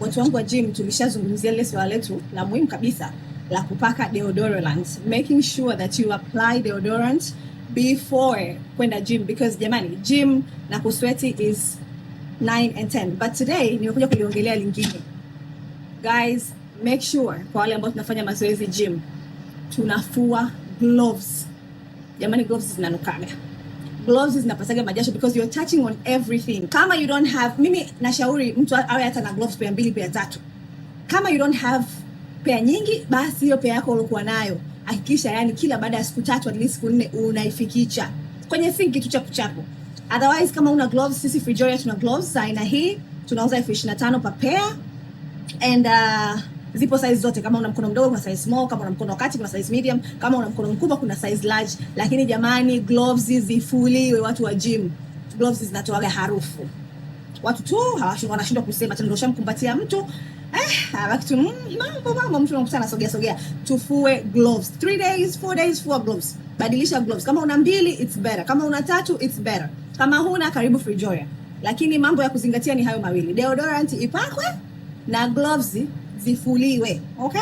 watu wangu wa gym tulishazungumzia ile swala letu la muhimu kabisa la kupaka deodorant, making sure that you apply deodorant before kwenda gym, because jamani, gym na kusweati is 9 and 10, but today nimekuja kuliongelea lingine. Guys, make sure kwa wale ambao tunafanya mazoezi gym tunafua gloves. Jamani, gloves zinanukaga, gloves zinapataga majasho because you're touching on everything. Kama you don't have, mimi nashauri mtu awe hata na gloves pair 2 pair 3. Kama you don't have pair nyingi, basi hiyo pair yako ulikuwa nayo hakikisha yani kila baada ya siku 3 at least siku 4 unaifikicha kwenye sinki tu chapu chapu. Otherwise kama una gloves, sisi Frijoria tuna gloves aina hii, tunauza 25 per pair and zipo size zote. Kama una mkono mdogo kuna size small, kama una mkono wa kati kuna size medium, kama una mkono mkubwa kuna size large. Lakini jamani, gloves zifuliwe watu wa gym. Gloves zinatoaga harufu. Watu tu wanashindwa kusema tena, ndio shamkumbatia mtu habaki tu mambo mtu anakutana sogea. Tufue gloves 3 days 4 days, fua gloves. Badilisha gloves. Kama una 2 it's better, kama una 3 it's better. Kama huna, karibu Frijoria. Lakini mambo ya kuzingatia ni hayo mawili. Deodorant ipakwe na gloves zifuliwe. Okay?